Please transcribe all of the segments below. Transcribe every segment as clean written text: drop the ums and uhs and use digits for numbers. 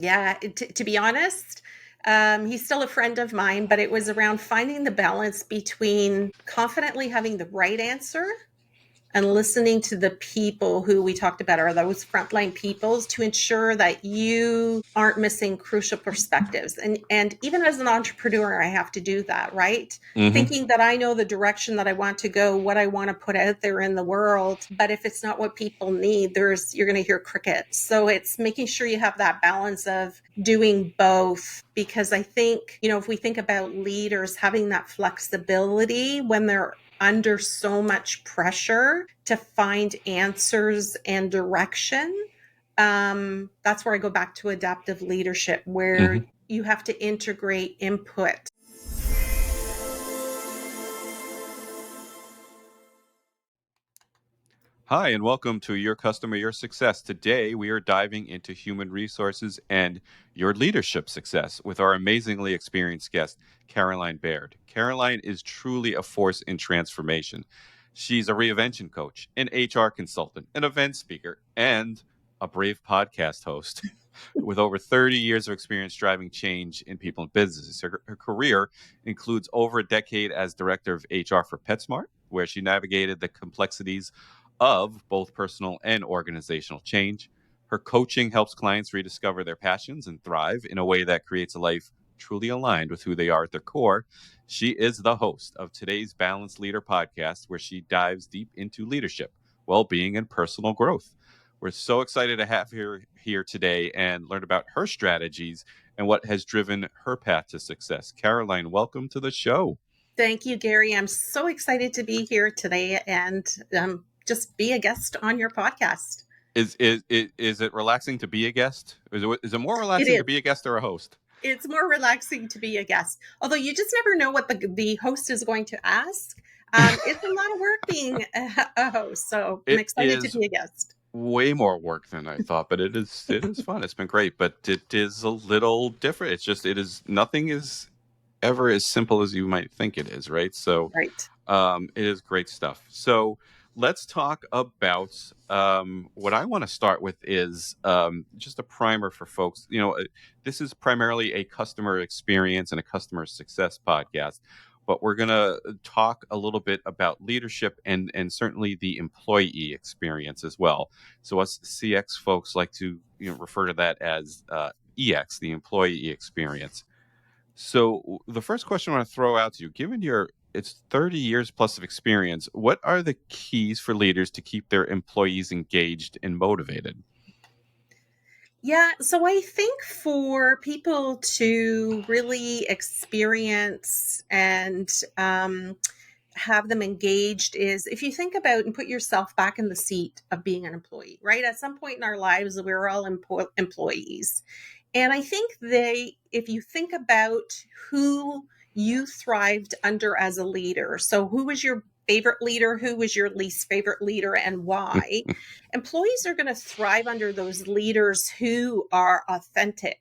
Yeah, to be honest, he's still a friend of mine, but it was around finding the balance between confidently having the right answer and listening to the people who we talked about are those frontline peoples to ensure that you aren't missing crucial perspectives. And even as an entrepreneur, I have to do that, right? Hmm. Thinking that I know the direction that I want to go, what I want to put out there in the world. But if it's not what people need, you're going to hear crickets. So it's making sure you have that balance of doing both. Because I think, if we think about leaders having that flexibility when they're under so much pressure to find answers and direction. That's where I go back to adaptive leadership, where Hmm. you have to integrate input. Hi, and welcome to Your Customer, Your Success. Today, we are diving into human resources and your leadership success with our amazingly experienced guest, Caroline Baird. Caroline is truly a force in transformation. She's a reinvention coach, an HR consultant, an event speaker, and a brave podcast host with over 30 years of experience driving change in people and businesses. Her career includes over a decade as director of HR for PetSmart, where she navigated the complexities of both personal and organizational change. Her coaching helps clients rediscover their passions and thrive in a way that creates a life truly aligned with who they are at their core. She is the host of today's Balanced Leader podcast, where she dives deep into leadership, well-being, and personal growth. We're so excited to have her here today and learn about her strategies and what has driven her path to success. Caroline, welcome to the show. Thank you, Gary. I'm so excited to be here today and just be a guest on your podcast. Is it relaxing to be a guest? Is it more It relaxing to is. be a guest or a host? It's more relaxing to be a guest, although you just never know what the host is going to ask. It's a lot of work being a host, so I'm It excited to is be a guest. way more work than I thought, but it is fun. It's been great, but it is a little different. It is nothing is ever as simple as you might think it is, right? So Right. it is great stuff. So let's talk about what I want to start with is just a primer for folks. This is primarily a customer experience and a customer success podcast, but we're going to talk a little bit about leadership and certainly the employee experience as well. So us CX folks like to refer to that as EX, the employee experience. So the first question I want to throw out to you, given your it's 30 years plus of experience, what are the keys for leaders to keep their employees engaged and motivated? Yeah, so I think for people to really experience and have them engaged is if you think about and put yourself back in the seat of being an employee, right? At some point in our lives, we're all employees. And I think if you think about who you thrived under as a leader, so who was your favorite leader, who was your least favorite leader, and why, employees are going to thrive under those leaders who are authentic,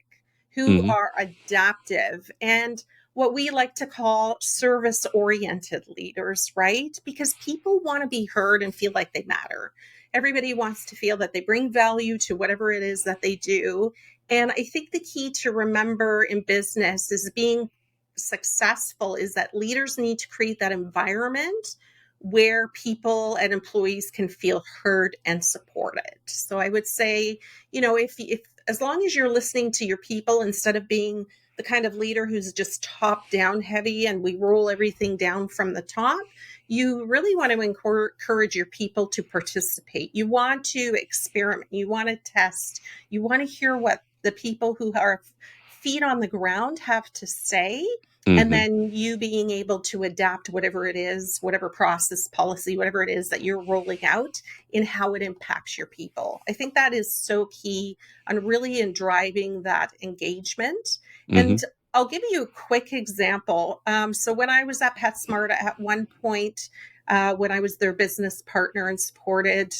who Hmm. are adaptive, and what we like to call service oriented leaders, right? Because people want to be heard and feel like they matter. Everybody wants to feel that they bring value to whatever it is that they do. And I think the key to remember in business is being successful is that leaders need to create that environment where people and employees can feel heard and supported. So I would say, if as long as you're listening to your people instead of being the kind of leader who's just top down heavy and we roll everything down from the top, you really want to encourage your people to participate. You want to experiment, you want to test, you want to hear what the people who are feet on the ground have to say, and Hmm. then you being able to adapt whatever it is, whatever process, policy, whatever it is that you're rolling out in how it impacts your people. I think that is so key on really in driving that engagement. And Hmm. I'll give you a quick example. So when I was at PetSmart at one point, when I was their business partner and supported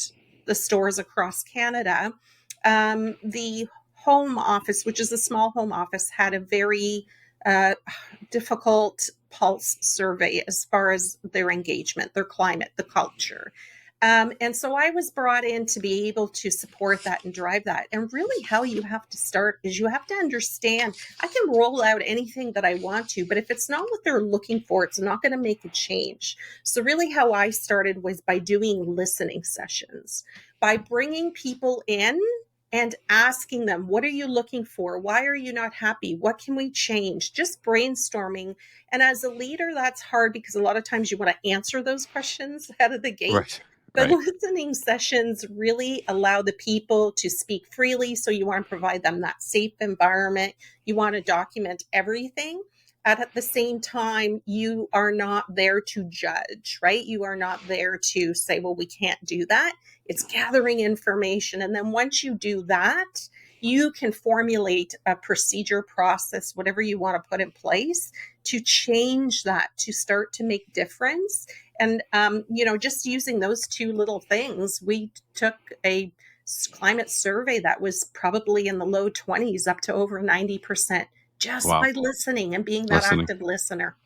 the stores across Canada, the home office, which is a small home office, had a very difficult pulse survey as far as their engagement, their climate, the culture. And so I was brought in to be able to support that and drive that. And really, how you have to start is you have to understand I can roll out anything that I want to, but if it's not what they're looking for, it's not going to make a change. So, really, how I started was by doing listening sessions, by bringing people in and asking them, what are you looking for? Why are you not happy? What can we change? Just brainstorming. And as a leader, that's hard because a lot of times you want to answer those questions out of the gate. Right. But Right. listening sessions really allow the people to speak freely. So you want to provide them that safe environment. You want to document everything. At the same time, you are not there to judge, right? You are not there to say, well, we can't do that. It's gathering information. And then once you do that, you can formulate a procedure, process, whatever you want to put in place to change that, to start to make difference. And, just using those two little things, we took a climate survey that was probably in the low 20s up to over 90% just Wow. by listening and being that Listening. active listener.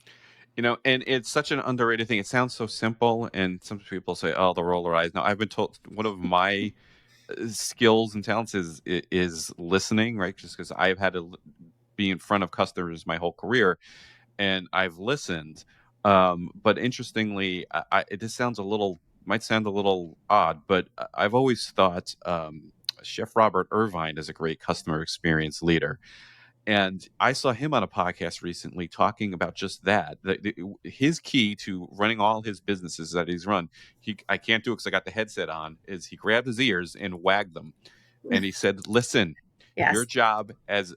And it's such an underrated thing. It sounds so simple, and some people say, "Oh, the roller eyes." Now, I've been told one of my skills and talents is listening, right? Just because I've had to be in front of customers my whole career, and I've listened. But interestingly, this sounds a little might sound a little odd, but I've always thought Chef Robert Irvine is a great customer experience leader. And I saw him on a podcast recently talking about just that. His key to running all his businesses that he's run, I can't do it because I got the headset on, is he grabbed his ears and wagged them. And he said, listen, your Yes. job as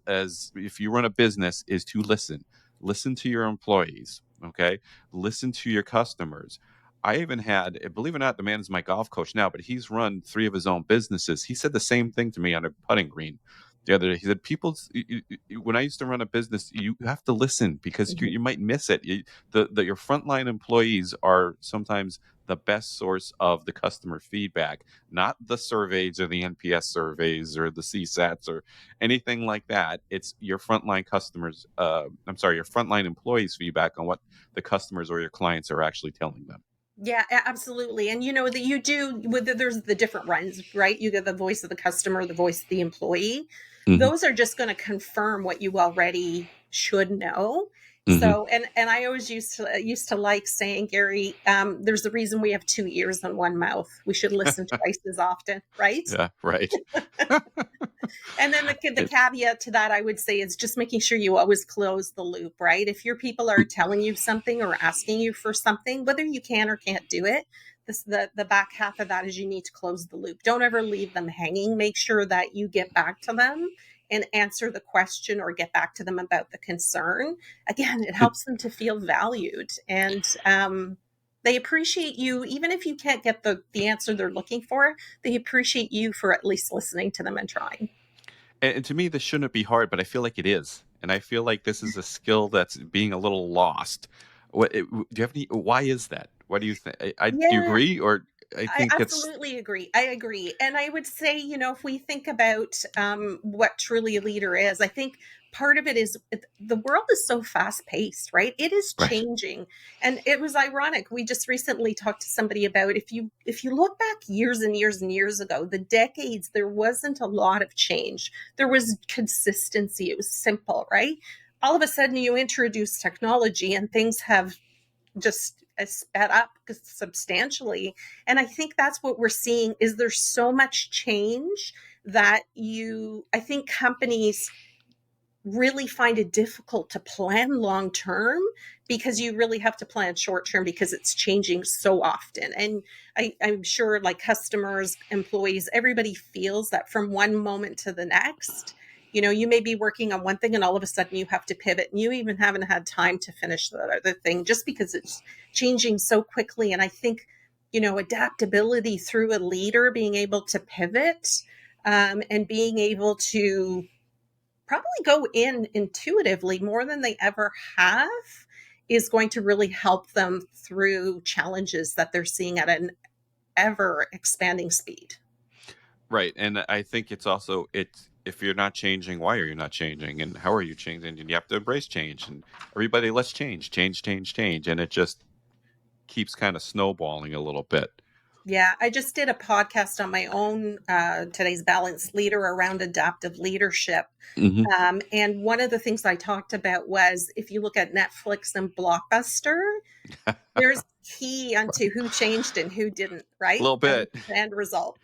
if you run a business is to listen. Listen to your employees. Okay. Listen to your customers. I even had, believe it or not, the man is my golf coach now, but he's run 3 of his own businesses. He said the same thing to me on a putting green the other day. He said, when I used to run a business, you have to listen because Mhm. you might miss it. Your frontline employees are sometimes the best source of the customer feedback, not the surveys or the NPS surveys or the CSATs or anything like that. It's your frontline customers. Your frontline employees' feedback on what the customers or your clients are actually telling them. Yeah, absolutely. And that you do, there's the different runs, right? You get the voice of the customer, the voice of the employee. Hmm. Those are just going to confirm what you already should know. Hmm. So, and I always used to like saying, Gary, there's a reason we have 2 ears and one mouth. We should listen twice as often, right? Yeah, right. And then the It- caveat to that, I would say, is just making sure you always close the loop, right? If your people are telling you something or asking you for something, whether you can or can't do it, the back half of that is you need to close the loop. Don't ever leave them hanging. Make sure that you get back to them and answer the question or get back to them about the concern. Again, it it- helps them to feel valued, and they appreciate you. Even if you can't get the answer they're looking for, they appreciate you for at least listening to them and trying. and to me, this shouldn't be hard, but I feel like it is, and I feel like this is a skill that's being a little lost. Do you have any? Why is that? Why do you think? Do you Yeah, agree, or I I think it's absolutely agree. I agree. And I would say, if we think about what truly a leader is, I think part of it is the world is so fast paced, right? It is right. changing. And it was ironic. We just recently talked to somebody about if you look back years and years and years ago, the decades, there wasn't a lot of change. There was consistency. It was simple, right? All of a sudden you introduce technology and things have just sped up substantially. And I think that's what we're seeing is there's so much change that I think companies really find it difficult to plan long term because you really have to plan short term because it's changing so often. And I'm sure like customers, employees, everybody feels that from one moment to the next. You may be working on one thing and all of a sudden you have to pivot and you even haven't had time to finish the other thing just because it's changing so quickly. And I think, adaptability through a leader being able to pivot and being able to probably go in intuitively more than they ever have is going to really help them through challenges that they're seeing at an ever expanding speed. Right, and I think it's also it's if you're not changing, why are you not changing, and how are you changing? And you have to embrace change, and everybody, let's change, change, change, change, and it just keeps kind of snowballing a little bit. Yeah, I just did a podcast on my own, today's Balanced Leader, around adaptive leadership. Hmm. And one of the things I talked about was, if you look at Netflix and Blockbuster, there's key onto who changed and who didn't, A right? little And bit. the end result.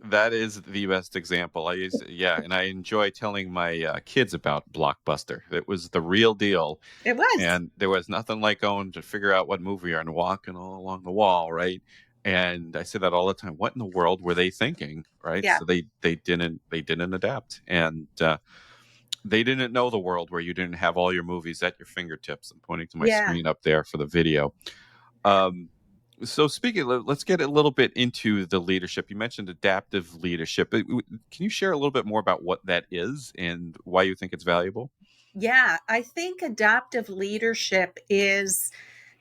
That is the best example. Yeah, and I enjoy telling my kids about Blockbuster. It was the real deal, It was. and there was nothing like going to figure out what movie you're and walking all along the wall, right? And I say that all the time. What in the world were they thinking, right? Yeah. So they didn't adapt, and they didn't know the world where you didn't have all your movies at your fingertips. I'm pointing to my Yeah. screen up there for the video. Um, so speaking, let's get a little bit into the leadership. You mentioned adaptive leadership. Can you share a little bit more about what that is and why you think it's valuable? Yeah. I think adaptive leadership is,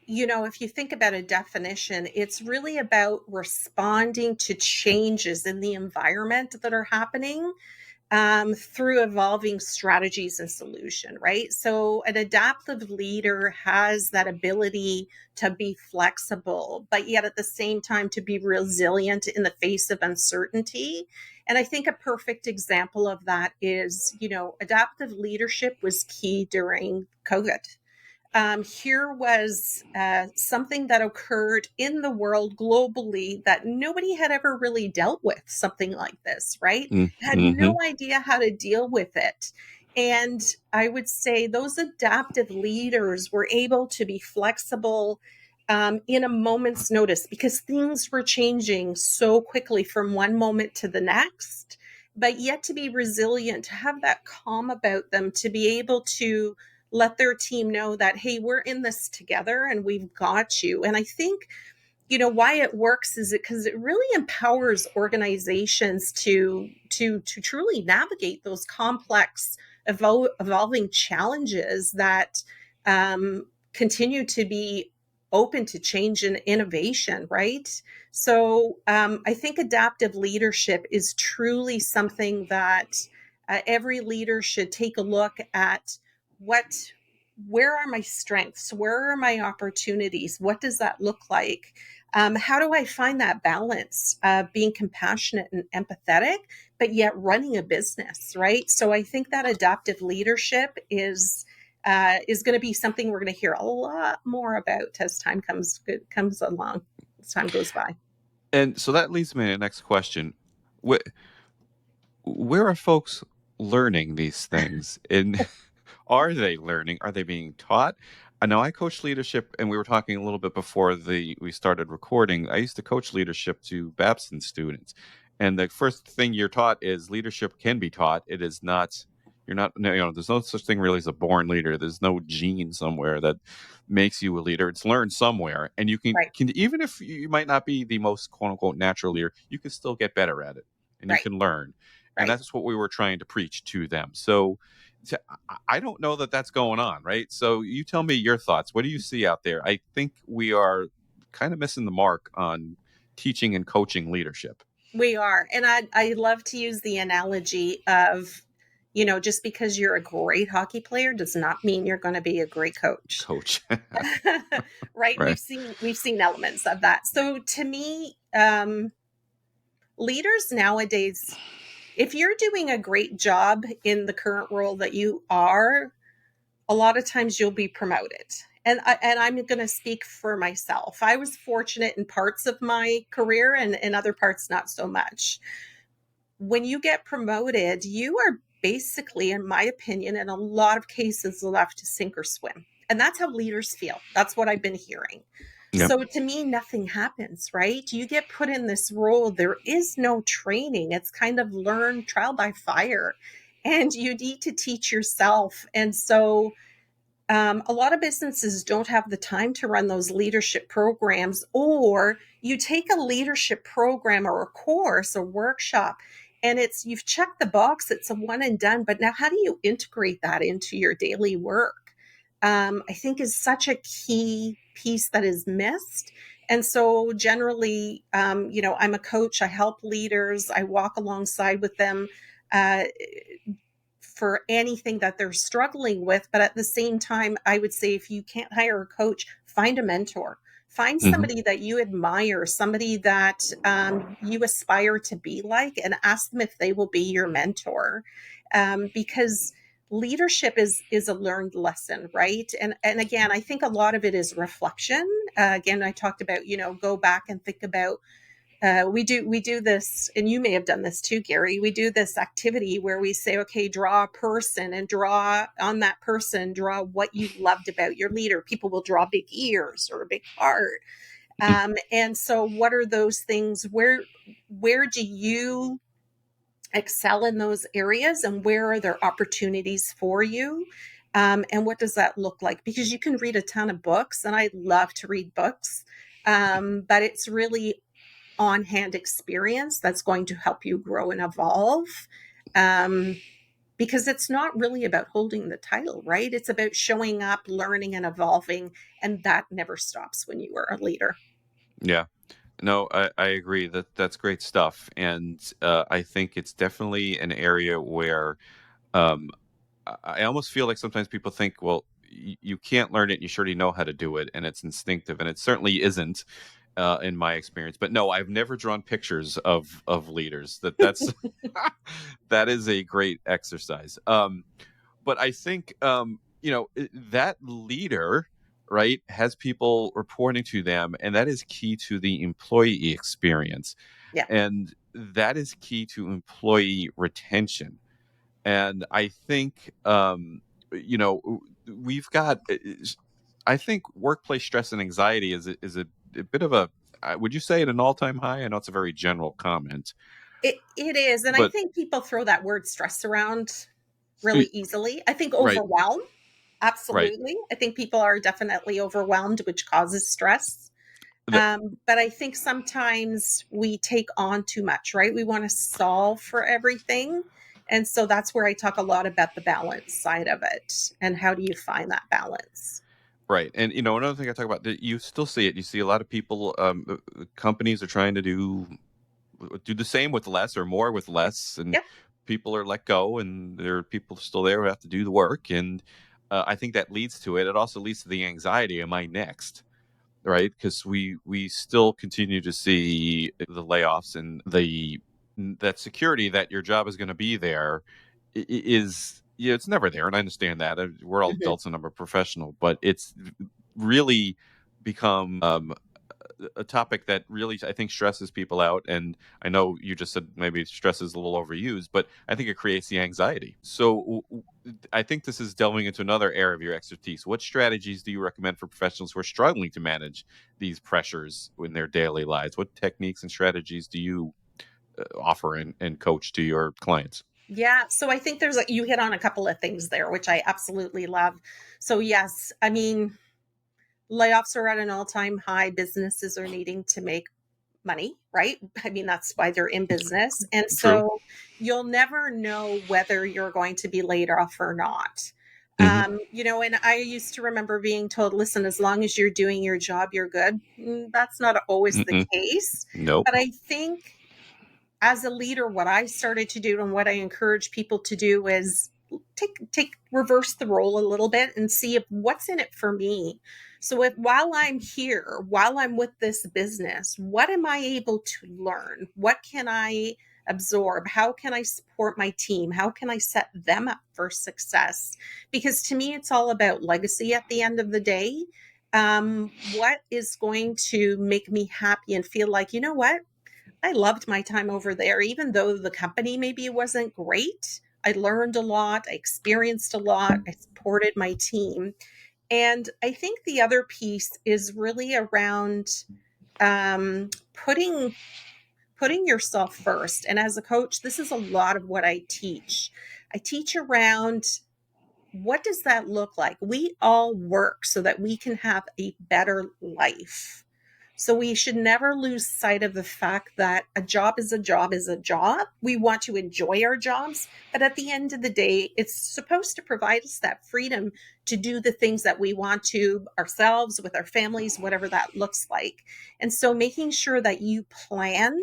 if you think about a definition, it's really about responding to changes in the environment that are happening, through evolving strategies and solution, right? So an adaptive leader has that ability to be flexible, but yet at the same time to be resilient in the face of uncertainty. And I think a perfect example of that is, adaptive leadership was key during COVID. Here was something that occurred in the world globally that nobody had ever really dealt with, something like this, right? Had Mm-hmm. no idea how to deal with it. And I would say those adaptive leaders were able to be flexible, in a moment's notice, because things were changing so quickly from one moment to the next. But yet to be resilient, to have that calm about them, to be able to let their team know that, hey, we're in this together and we've got you. And I think, why it works is because it really empowers organizations to truly navigate those complex, evolving challenges that, continue to be open to change and innovation, right? So I think adaptive leadership is truly something that, every leader should take a look at. what where are my strengths? Where are my opportunities? What does that look like? How do I find that balance, being compassionate and empathetic, but yet running a business, right? So I think that adaptive leadership is going to be something we're going to hear a lot more about as time comes along, as time goes by. And so that leads me to the next question. Where, where are folks learning these things? And are they learning? Are they being taught? I know I coach leadership, and we were talking a little bit before we started recording. I used to coach leadership to Babson students, and the first thing you're taught is leadership can be taught. It is not. You're not. No, there's no such thing really as a born leader. There's no gene somewhere that makes you a leader. It's learned somewhere, and you can, Right, can even if you might not be the most quote unquote natural leader, you can still get better at it, and you right, can learn. And right. that's what we were trying to preach to them. So I don't know that that's going on, right? So you tell me your thoughts. What do you see out there? I think we are kind of missing the mark on teaching and coaching leadership. We are. And I love to use the analogy of, just because you're a great hockey player does not mean you're going to be a great coach. Coach. Right? Right. We've seen elements of that. So to me, leaders nowadays, if you're doing a great job in the current role that you are, a lot of times you'll be promoted. And I'm going to speak for myself. I was fortunate in parts of my career, and in other parts not so much. When you get promoted, you are basically, in my opinion, in a lot of cases, left to sink or swim. And that's how leaders feel. That's what I've been hearing. Yep. So to me, nothing happens, right? You get put in this role. There is no training. It's kind of learn trial by fire. And you need to teach yourself. And so a lot of businesses don't have the time to run those leadership programs, or you take a leadership program or a course or workshop, and you've checked the box, it's a one and done. But now, how do you integrate that into your daily work? I think is such a key piece that is missed. And so, generally, I'm a coach. I help leaders. I walk alongside with them. Uh, for anything that they're struggling with. But at the same time, I would say, if you can't hire a coach, find a mentor, Find Hmm. somebody that you admire, somebody that you aspire to be like, and ask them if they will be your mentor. Because leadership is a learned lesson, right? And again, I think a lot of it is reflection. Again, I talked about, go back and think about, we do this, and you may have done this too, Gary. We do this activity where we say, okay, draw a person, and draw on that person, draw what you loved about your leader. People will draw big ears or a big heart. And so what are those things? Where do you excel in those areas, and where are there opportunities for you? And what does that look like? Because you can read a ton of books, and I love to read books, but it's really on hand experience that's going to help you grow and evolve. Um, because it's not really about holding the title, right? It's about showing up, learning, and evolving. And that never stops when you are a leader. Yeah. No, I agree that that's great stuff. And I think it's definitely an area where um, I almost feel like sometimes people think, well, you can't learn it. You surely know how to do it. And it's instinctive. And it certainly isn't in my experience. But no, I've never drawn pictures of leaders. That's that is a great exercise. But I think that leader, right, has people reporting to them, and that is key to the employee experience, Yeah. and that is key to employee retention. And I think you know we've got. I think workplace stress and anxiety is a bit of a. Would you say at an all time high? I know it's a very general comment, It is. And I but think people throw that word stress around uh, really easily. I think right, overwhelm, right. absolutely. I think people are definitely overwhelmed, which causes stress. That, But I think sometimes we take on too much, right? We want to solve for everything. And so that's where I talk a lot about the balance side of it. And how do you find that balance? Right. And another thing I talk about that you still see it. You see a lot of people, companies are trying to do the same with less or more with less, and Yeah. people are let go, and there are people still there who have to do the work. And I think that leads to it. It also leads to the anxiety. Am I next? Right? Because we still continue to see the layoffs and that security that your job is going to be there is it's never there, and I understand that. We're all Mhm. adults and I'm a professional, but it's really become a topic that really I think stresses people out. And I know you just said maybe stress is a little overused, but I think it creates the anxiety. So I think this is delving into another area of your expertise. What strategies do you recommend for professionals who are struggling to manage these pressures in their daily lives? What techniques and strategies do you offer and coach to your clients? Yeah. So I think you hit on a couple of things there, which I absolutely love. So, yes, I mean, layoffs are at an all time high. Businesses are needing to make money, right? I mean, that's why they're in business. And True. so you'll never know whether you're going to be laid off or not. Hmm. And I used to remember being told, listen, as long as you're doing your job, you're good. That's not always the Mm-mm. case. Nope. But I think as a leader, what I started to do and what I encourage people to do is take reverse the role a little bit and see if what's in it for me. So if while I'm here, while I'm with this business, what am I able to learn? What can I absorb? How can I support my team? How can I set them up for success? Because to me, it's all about legacy at the end of the day. What is going to make me happy and feel like, you know what? I loved my time over there, even though the company maybe wasn't great. I learned a lot, I experienced a lot, I supported my team. And I think the other piece is really around putting yourself first. And as a coach, this is a lot of what I teach. I teach around what does that look like? We all work so that we can have a better life. So we should never lose sight of the fact that a job is a job is a job. We want to enjoy our jobs, but at the end of the day, it's supposed to provide us that freedom to do the things that we want to ourselves, with our families, whatever that looks like. And so making sure that you plan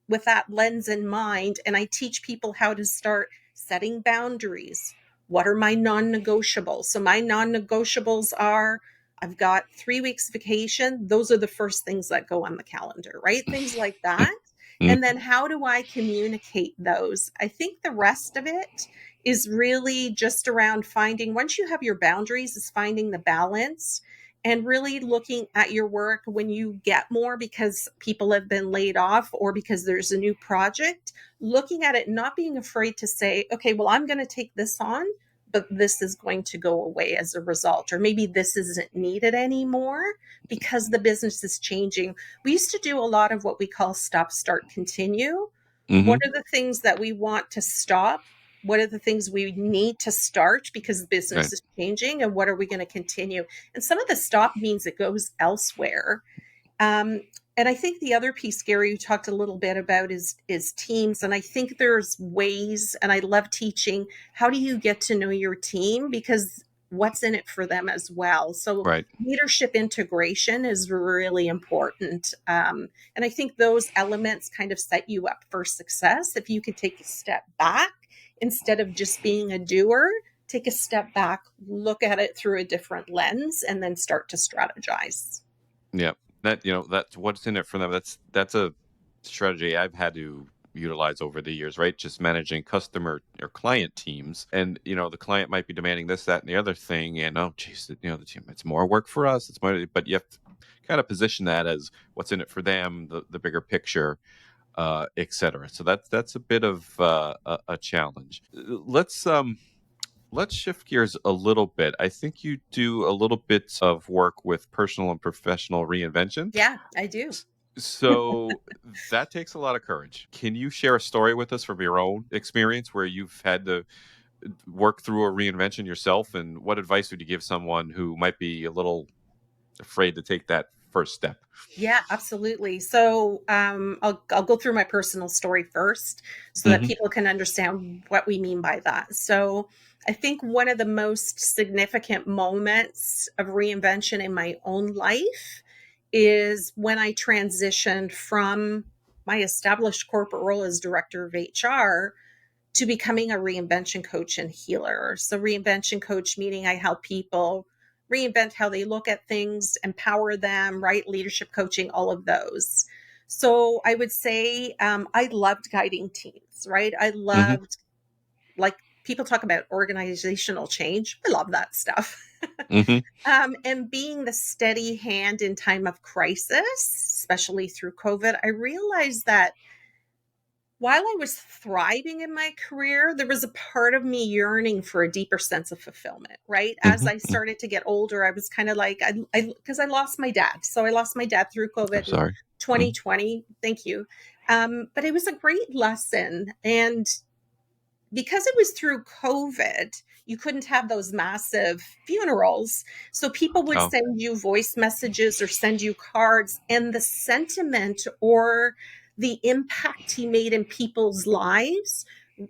with that lens in mind. And I teach people how to start setting boundaries. What are my non negotiables? So, my non negotiables are I've got 3 weeks vacation. Those are the first things that go on the calendar, right? Things like that. Mhm. And then how do I communicate those? I think the rest of it is really just around finding, once you have your boundaries, is finding the balance and really looking at your work when you get more because people have been laid off or because there's a new project, looking at it, not being afraid to say, okay, well, I'm going to take this on, but this is going to go away as a result, or maybe this isn't needed anymore because the business is changing. We used to do a lot of what we call stop, start, continue. What Mhm. are the things that we want to stop? What are the things we need to start because the business Right. is changing? And what are we going to continue? And some of the stop means it goes elsewhere. Um, and I think the other piece, Gary, you talked a little bit about is teams. And I think there's ways, and I love teaching. How do you get to know your team? Because what's in it for them as well. So Right. leadership integration is really important. And I think those elements kind of set you up for success. If you could take a step back instead of just being a doer, take a step back, look at it through a different lens, and then start to strategize. Yeah. That, that's what's in it for them. That's a strategy I've had to utilize over the years, right? Just managing customer or client teams. And, the client might be demanding this, that, and the other thing. And oh geez, the team, it's more work for us. It's more, but you have to kind of position that as what's in it for them, the bigger picture, et cetera. So that's a bit of a challenge. Let's shift gears a little bit. I think you do a little bit of work with personal and professional reinvention. Yeah, I do. So that takes a lot of courage. Can you share a story with us from your own experience where you've had to work through a reinvention yourself? And what advice would you give someone who might be a little afraid to take that first step? Yeah, absolutely. So I'll go through my personal story first so that Hmm. people can understand what we mean by that. So I think one of the most significant moments of reinvention in my own life is when I transitioned from my established corporate role as director of HR to becoming a reinvention coach and healer. So, reinvention coach meaning I help people reinvent how they look at things, empower them, right? Leadership coaching, all of those. So, I would say I loved guiding teams, right? I Hmm. loved, like, people talk about organizational change. I love that stuff. Hmm. And being the steady hand in time of crisis, especially through COVID, I realized that while I was thriving in my career, there was a part of me yearning for a deeper sense of fulfillment, right? As Hmm. I started to get older, I was kind of like, because I lost my dad. So I lost my dad through I'm COVID in sorry. Mm. 2020. Thank you. But it was a great lesson. And because it was through COVID, you couldn't have those massive funerals. So people would Oh. send you voice messages or send you cards, and the sentiment or the impact he made in people's lives.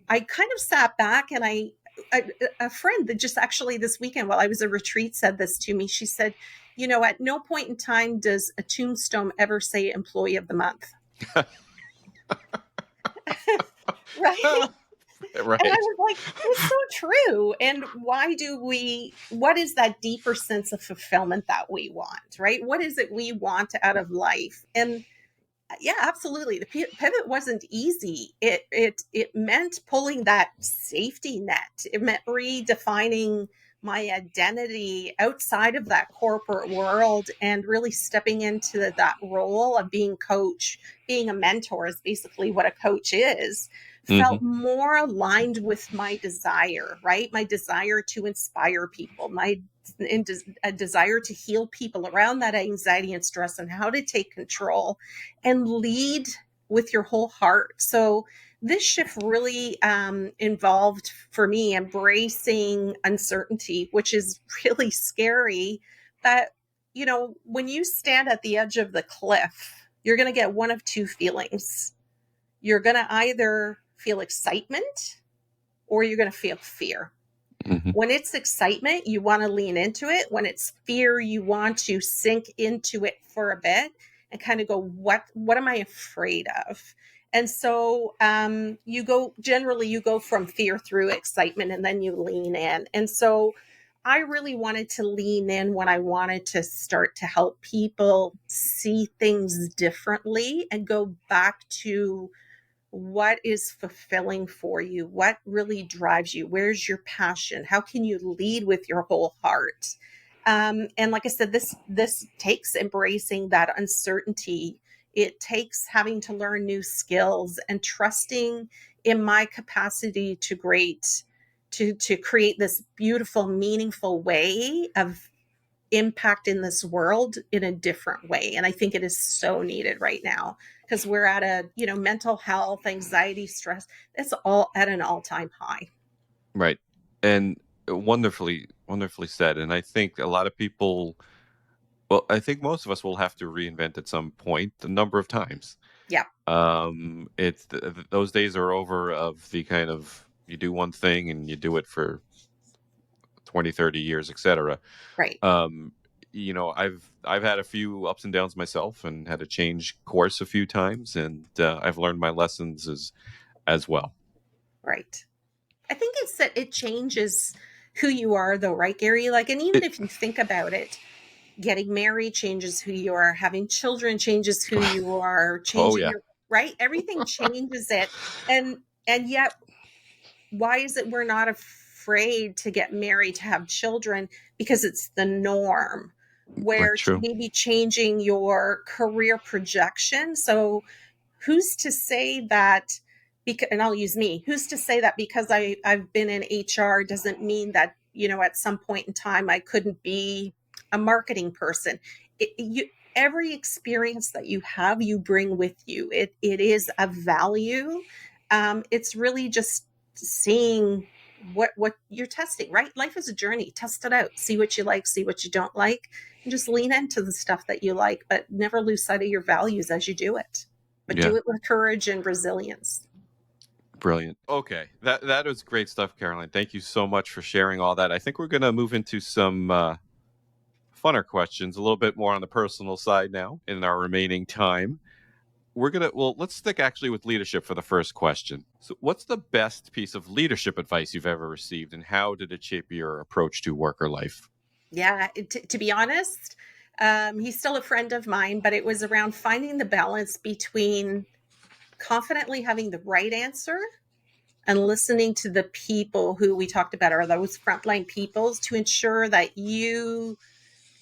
I kind of sat back and a friend that just actually this weekend while I was at a retreat said this to me. She said, at no point in time does a tombstone ever say employee of the month. Right? And I Right. was like, it's so true. And what is that deeper sense of fulfillment that we want, right? What is it we want out of life? And yeah, absolutely. The pivot wasn't easy. It meant pulling that safety net. It meant redefining my identity outside of that corporate world and really stepping into that role of being coach, being a mentor is basically what a coach is. Hmm. Felt more aligned with my desire, right? My desire to inspire people, a desire to heal people around that anxiety and stress and how to take control and lead with your whole heart. So this shift really involved for me embracing uncertainty, which is really scary. But, when you stand at the edge of the cliff, you're going to get one of two feelings. You're going to either feel excitement or you're going to feel fear. Hmm. When it's excitement, you want to lean into it. When it's fear, you want to sink into it for a bit and kind of go, what am I afraid of? And so you go from fear through excitement and then you lean in. And so I really wanted to lean in when I wanted to start to help people see things differently and go back to what is fulfilling for you, what really drives you, where's your passion, how can you lead with your whole heart. And like I said, this takes embracing that uncertainty. It takes having to learn new skills and trusting in my capacity to create this beautiful, meaningful way of impact in this world in a different way. And I think it is so needed right now because we're at a, mental health, anxiety, stress, it's all at an all-time high. Right. And wonderfully, wonderfully said. And I think a lot of people, well, I think most of us will have to reinvent at some point a number of times. Yeah, It's those days are over of the kind of you do one thing and you do it for 20, 30 years, etc. right, Um, I've had a few ups and downs myself and had to change course a few times, and I've learned my lessons as well. right. I think it's that it changes who you are though, right, Gary? Like, and even It, if you think about it, getting married changes who you are, having children changes who you are, oh changing yeah, your, right? Everything changes it. And yet why is it we're not afraid to get married, to have children? Because it's the norm. right, Where to true. maybe changing your career projection. So who's to say that, because, and I'll use me, who's to say that because I've been in HR doesn't mean that, at some point in time I couldn't be a marketing person. Every experience that you have, you bring with you. It is a value. It's really just seeing what you're testing, right? Life is a journey. Test it out. See what you like, see what you don't like, and just lean into the stuff that you like, but never lose sight of your values as you do it. But Yeah, do it with courage and resilience. brilliant. Okay, that was great stuff, Caroline. Thank you so much for sharing all that. I think we're going to move into some funner questions, a little bit more on the personal side now in our remaining time. Let's stick actually with leadership for the first question. So, what's the best piece of leadership advice you've ever received, and how did it shape your approach to work or life? Yeah, to be honest, he's still a friend of mine, but it was around finding the balance between confidently having the right answer and listening to the people who we talked about are those frontline peoples to ensure that you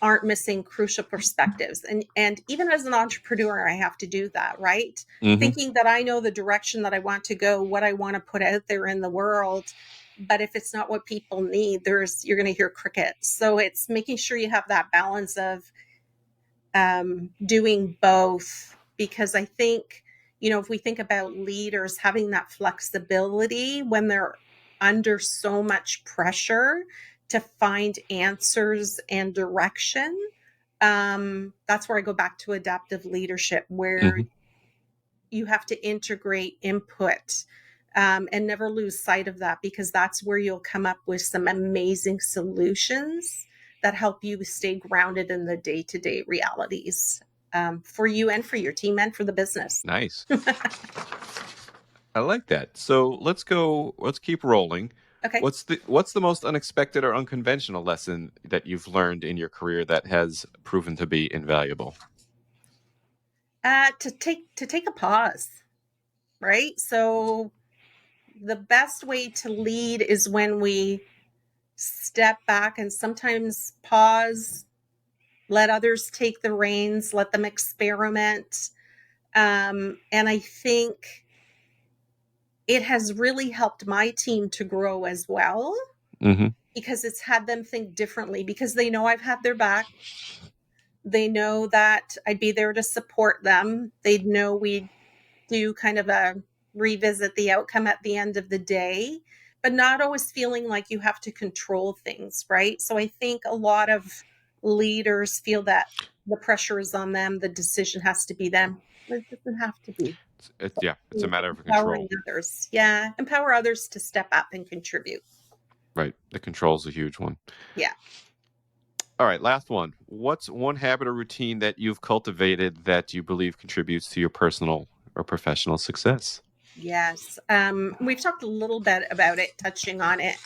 aren't missing crucial perspectives. And even as an entrepreneur, I have to do that, right? Mm-hmm. Thinking that I know the direction that I want to go, what I want to put out there in the world. But if it's not what people need, you're going to hear crickets. So it's making sure you have that balance of doing both, because I think, if we think about leaders having that flexibility when they're under so much pressure to find answers and direction, that's where I go back to adaptive leadership, where Mm-hmm. you have to integrate input, and never lose sight of that, because that's where you'll come up with some amazing solutions that help you stay grounded in the day-to-day realities, for you and for your team and for the business. Nice. I like that. So let's go. Let's keep rolling. Okay. What's the most unexpected or unconventional lesson that you've learned in your career that has proven to be invaluable? To take a pause, right? So the best way to lead is when we step back and sometimes pause, let others take the reins, let them experiment. And I think it has really helped my team to grow as well, Mm-hmm. because it's had them think differently, because they know I've had their back. They know that I'd be there to support them. They'd know we'd do kind of a revisit the outcome at the end of the day, but not always feeling like you have to control things, right? So I think a lot of leaders feel that the pressure is on them, the decision has to be them. It doesn't have to be. Yeah, it's a matter of Empowering control. others. Yeah, empower others to step up and contribute. Right. The control's a huge one. Yeah. All right, last one. What's one habit or routine that you've cultivated that you believe contributes to your personal or professional success? Yes. We've talked a little bit about it, touching on it.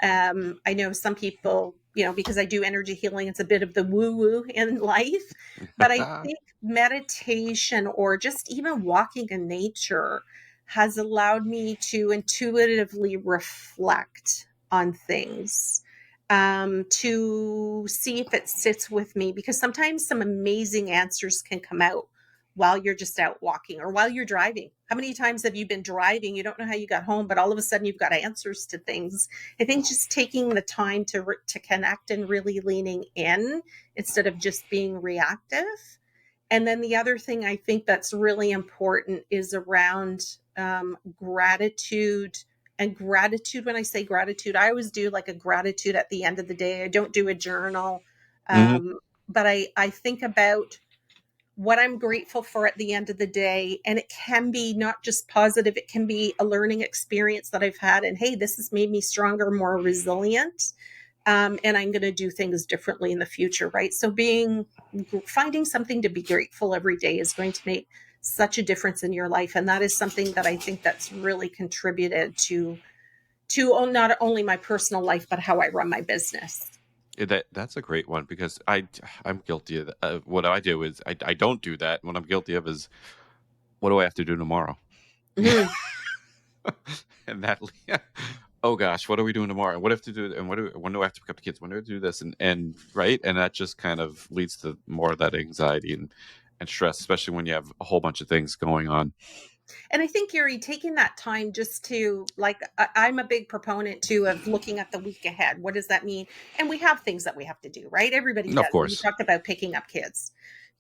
I know some people, because I do energy healing, it's a bit of the woo woo in life, but I think meditation or just even walking in nature has allowed me to intuitively reflect on things, to see if it sits with me, because sometimes some amazing answers can come out while you're just out walking or while you're driving. How many times have you been driving? You don't know how you got home, but all of a sudden you've got answers to things. I think just taking the time to connect and really leaning in instead of just being reactive. And then the other thing I think that's really important is around gratitude. And gratitude, when I say gratitude, I always do like a gratitude at the end of the day. I don't do a journal. Hmm. But I think about what I'm grateful for at the end of the day. And it can be not just positive, it can be a learning experience that I've had. And hey, this has made me stronger, more resilient. And I'm going to do things differently in the future, right? So finding something to be grateful every day is going to make such a difference in your life. And that is something that I think that's really contributed to not only my personal life, but how I run my business. That's a great one because I'm guilty of that. What I do is I don't do that. What I'm guilty of is what do I have to do tomorrow? Mhm. And that, oh gosh, what are we doing tomorrow? And what do I have to do? And when do I have to pick up the kids? When do I do this? And right, and that just kind of leads to more of that anxiety and stress, especially when you have a whole bunch of things going on. And I think, Gary, taking that time just to I'm a big proponent too of looking at the week ahead. What does that mean? And we have things that we have to do, right? Everybody Of does. You course, talked about picking up kids.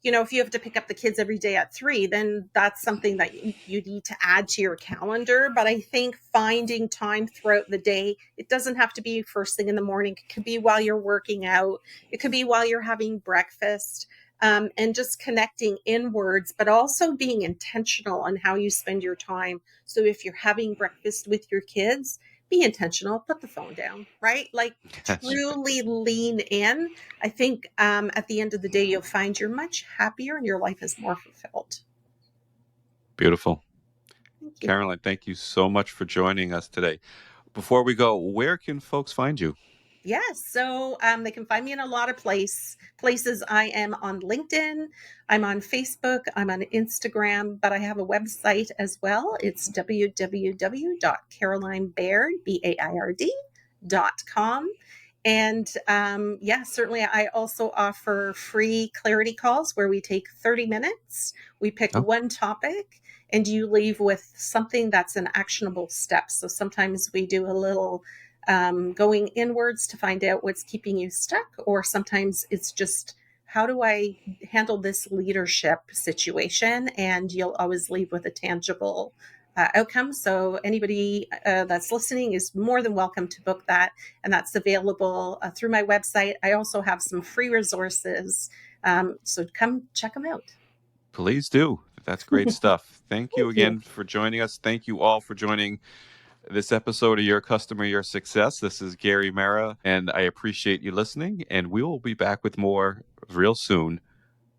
If you have to pick up the kids every day at 3, then that's something that you need to add to your calendar. But I think finding time throughout the day, it doesn't have to be first thing in the morning. It could be while you're working out. It could be while you're having breakfast. And just connecting inwards, but also being intentional on how you spend your time. So if you're having breakfast with your kids, be intentional, put the phone down, right? Like that's truly lean in. I think at the end of the day, you'll find you're much happier and your life is more fulfilled. beautiful. Thank you. Caroline, thank you so much for joining us today. Before we go, where can folks find you? Yes. So they can find me in a lot of places. I am on LinkedIn. I'm on Facebook. I'm on Instagram, but I have a website as well. It's www.carolinebaird.com. And yeah, certainly I also offer free clarity calls where we take 30 minutes. We pick Oh, one topic and you leave with something that's an actionable step. So sometimes we do a little going inwards to find out what's keeping you stuck, or sometimes it's just how do I handle this leadership situation? And you'll always leave with a tangible outcome. So anybody that's listening is more than welcome to book that, and that's available through my website. I also have some free resources, so come check them out. please do. That's great stuff. Thank you Thank you. again for joining us. Thank you all for joining this episode of Your Customer, Your Success. This is Gary Marra, and I appreciate you listening. And we will be back with more real soon.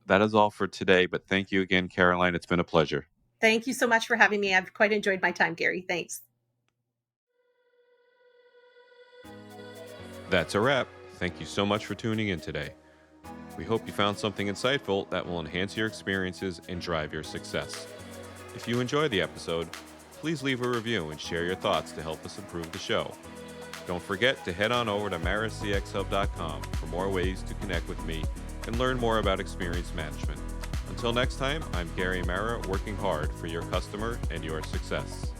That is all for today, but thank you again, Caroline. It's been a pleasure. Thank you so much for having me. I've quite enjoyed my time, Gary. Thanks. That's a wrap. Thank you so much for tuning in today. We hope you found something insightful that will enhance your experiences and drive your success. If you enjoyed the episode, please leave a review and share your thoughts to help us improve the show. Don't forget to head on over to marracxhub.com for more ways to connect with me and learn more about experience management. Until next time, I'm Gary Marra, working hard for your customer and your success.